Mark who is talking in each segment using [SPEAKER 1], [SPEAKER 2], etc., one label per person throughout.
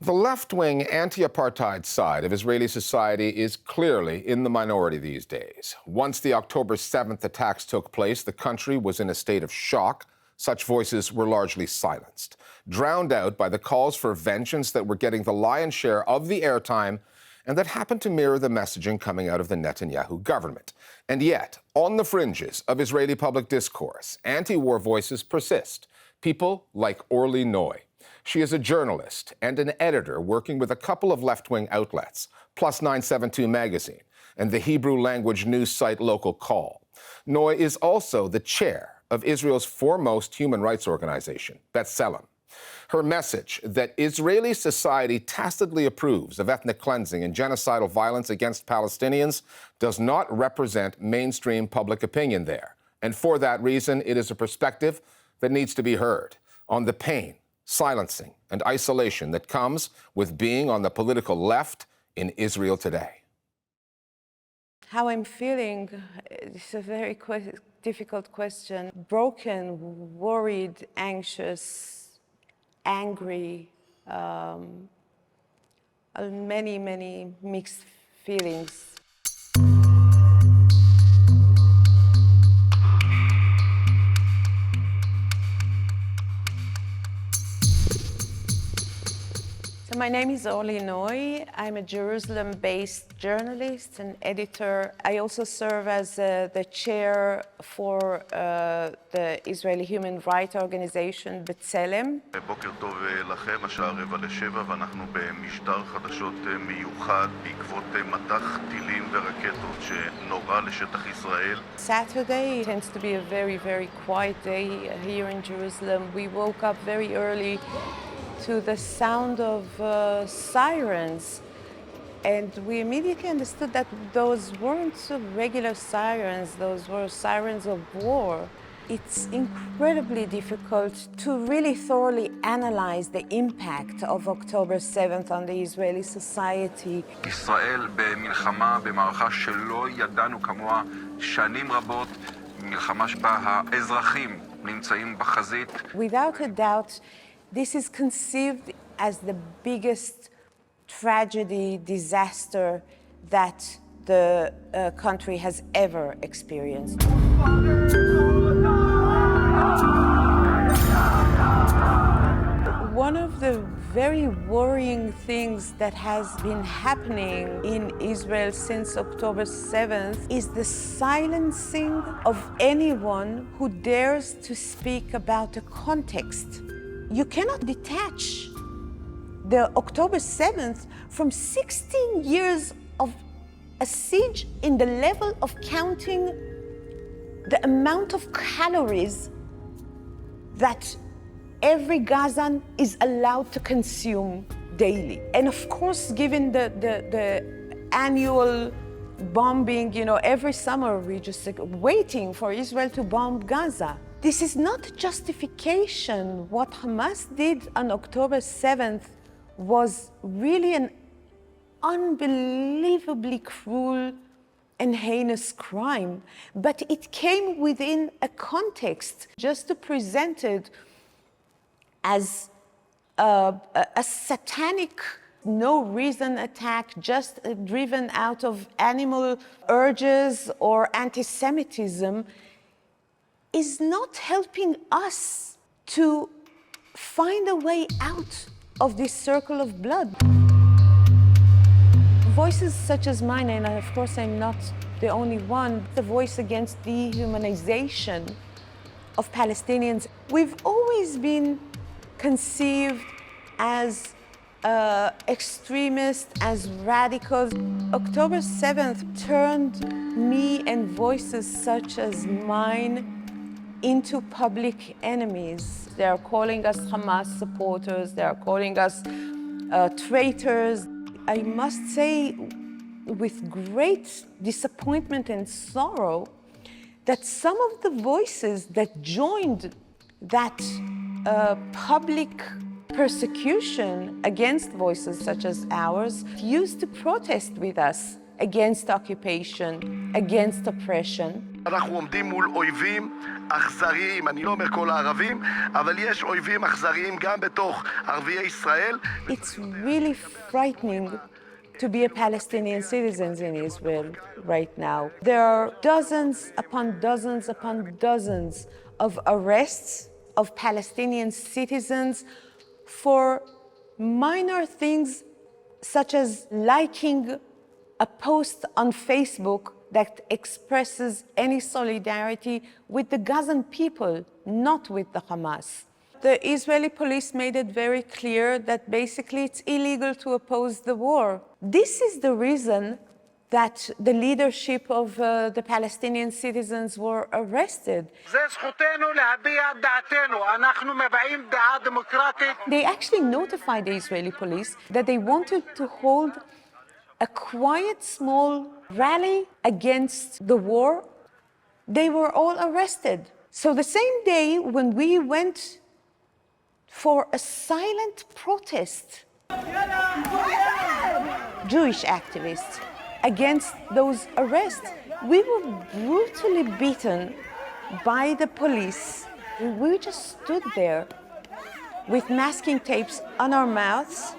[SPEAKER 1] The left-wing anti-apartheid side of Israeli society is clearly in the minority these days. Once the October 7th attacks took place, the country was in a state of shock. Such voices were largely silenced, drowned out by the calls for vengeance that were getting the lion's share of the airtime and that happened to mirror the messaging coming out of the Netanyahu government. And yet, on the fringes of Israeli public discourse, anti-war voices persist. People like Orly Noy. She is a journalist and an editor working with a couple of left-wing outlets, Plus 972 magazine and the Hebrew-language news site Local Call. Noy is also the chair of Israel's foremost human rights organization, B'Tselem. Her message that Israeli society tacitly approves of ethnic cleansing and genocidal violence against Palestinians does not represent mainstream public opinion there. And for that reason, it is a perspective that needs to be heard on the pain, silencing, and isolation that comes with being on the political left in Israel today.
[SPEAKER 2] How I'm feeling, it's a very difficult question. Broken, worried, anxious, angry, many mixed feelings. So my name is Orly Noy. I'm a Jerusalem-based journalist and editor. I also serve as the chair for the Israeli human rights organization, B'Tselem.
[SPEAKER 3] בוקר טוב לכם, השעה 6:45 ואנחנו במשדר חדשות מיוחד בעקבות מטח טילים ורקטות שנורה לשטח ישראל.
[SPEAKER 2] Saturday tends to be a very quiet day here in Jerusalem. We woke up very early to the sound of sirens, and we immediately understood that those weren't regular sirens, those were sirens of war. It's incredibly difficult to really thoroughly analyze the impact of October 7th on the Israeli society.
[SPEAKER 4] ישראל במלחמה, במערכה שלא ידענו כמוה שנים רבות, מלחמה שבה האזרחים נמצאים בחזית.
[SPEAKER 2] Without a doubt, this is conceived as the biggest tragedy, disaster that the country has ever experienced. One of the very worrying things that has been happening in Israel since October 7th is the silencing of anyone who dares to speak about the context. You cannot detach the October 7th from 16 years of a siege in the level of counting the amount of calories that every Gazan is allowed to consume daily. And of course, given the annual bombing, every summer we're just waiting for Israel to bomb Gaza. This is not justification. What Hamas did on October 7th was really an unbelievably cruel and heinous crime, but it came within a context just to present it as a satanic, no-reason attack just driven out of animal urges or anti-Semitism is not helping us to find a way out of this circle of blood. Voices such as mine, and of course I'm not the only one, the voice against dehumanization of Palestinians. We've always been conceived as extremists, as radicals. October 7th turned me and voices such as mine into public enemies. They are calling us Hamas supporters, they are calling us traitors. I must say with great disappointment and sorrow that some of the voices that joined that public persecution against voices such as ours used to protest with us against occupation, against oppression.
[SPEAKER 5] אנחנו עומדים מול אויבים אכזריים, אני לא אומר כל הערבים, אבל יש אויבים אכזריים גם בתוך ערביי ישראל.
[SPEAKER 2] It's really frightening to be a Palestinian citizen in Israel right now. There are dozens upon dozens upon dozens of arrests of Palestinian citizens for minor things such as liking a post on Facebook that expresses any solidarity with the Gazan people, not with the Hamas. The Israeli police made it very clear that basically it's illegal to oppose the war. This is the reason that the leadership of the Palestinian citizens were arrested. They actually notified the Israeli police that they wanted to hold a quiet, small rally against the war. They were all arrested. So the same day when we went for a silent protest, Jewish activists, against those arrests, we were brutally beaten by the police. We just stood there with masking tapes on our mouths,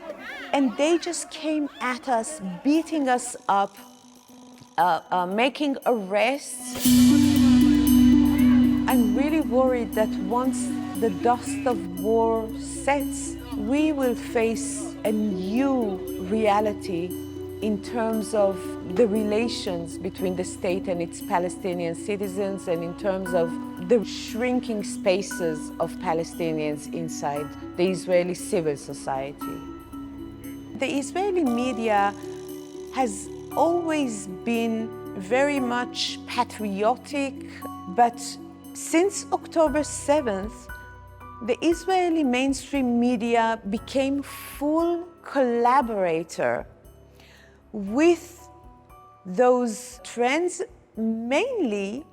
[SPEAKER 2] and they just came at us, beating us up, making arrests. I'm really worried that once the dust of war sets, we will face a new reality in terms of the relations between the state and its Palestinian citizens, and in terms of the shrinking spaces of Palestinians inside the Israeli civil society. The Israeli media has always been very much patriotic, but since October 7th, the Israeli mainstream media became full collaborator with those trends, mainly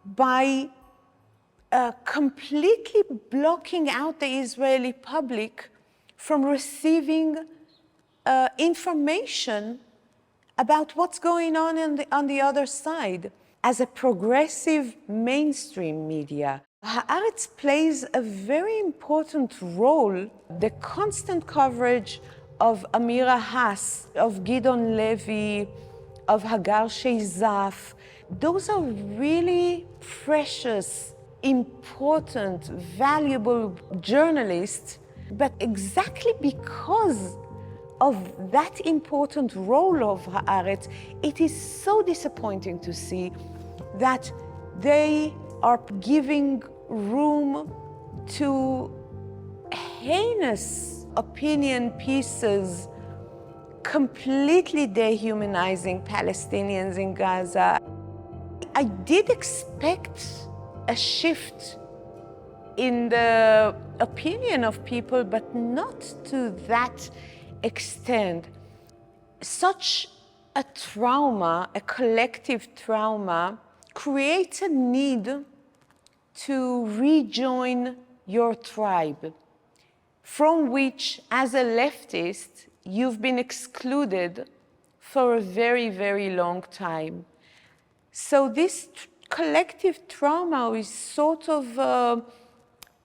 [SPEAKER 2] by completely blocking out the Israeli public from receiving information about what's going on the other side. As a progressive mainstream media, Haaretz plays a very important role. The constant coverage of Amira Haas, of Gidon Levy, of Hagar Sheizaf, those are really precious, important, valuable journalists. But exactly because of that important role of Haaretz, it is so disappointing to see that they are giving room to heinous opinion pieces, completely dehumanizing Palestinians in Gaza. I did expect a shift in the opinion of people, but not to that extent. Such a trauma, a collective trauma, creates a need to rejoin your tribe, from which, as a leftist, you've been excluded for a very, very long time. So this collective trauma is sort of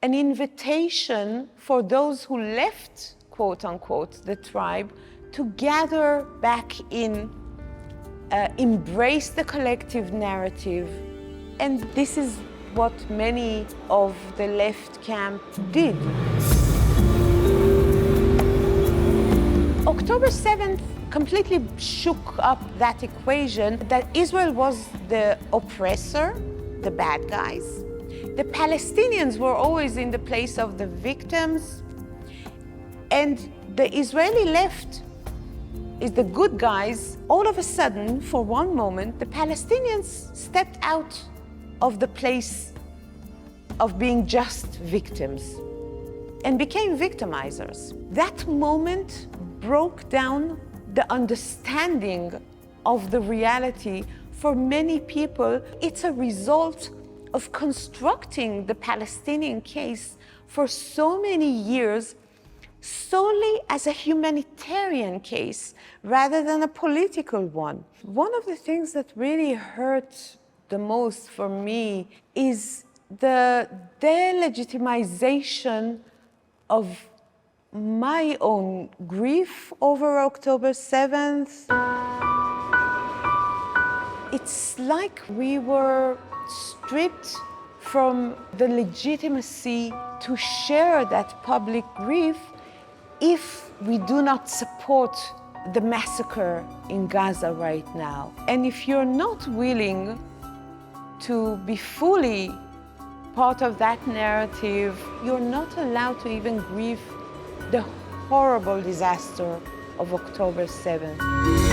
[SPEAKER 2] an invitation for those who left, quote unquote, the tribe, to gather back in, embrace the collective narrative. And this is what many of the left camp did. October 7th completely shook up that equation that Israel was the oppressor, the bad guys. The Palestinians were always in the place of the victims, and the Israeli left is the good guys. All of a sudden, for one moment, the Palestinians stepped out of the place of being just victims and became victimizers. That moment broke down the understanding of the reality for many people. It's a result of constructing the Palestinian case for so many years solely as a humanitarian case rather than a political one. One of the things that really hurt the most for me is the delegitimization of my own grief over October 7th. It's like we were stripped from the legitimacy to share that public grief if we do not support the massacre in Gaza right now. And if you're not willing to be fully part of that narrative, you're not allowed to even grieve the horrible disaster of October 7th.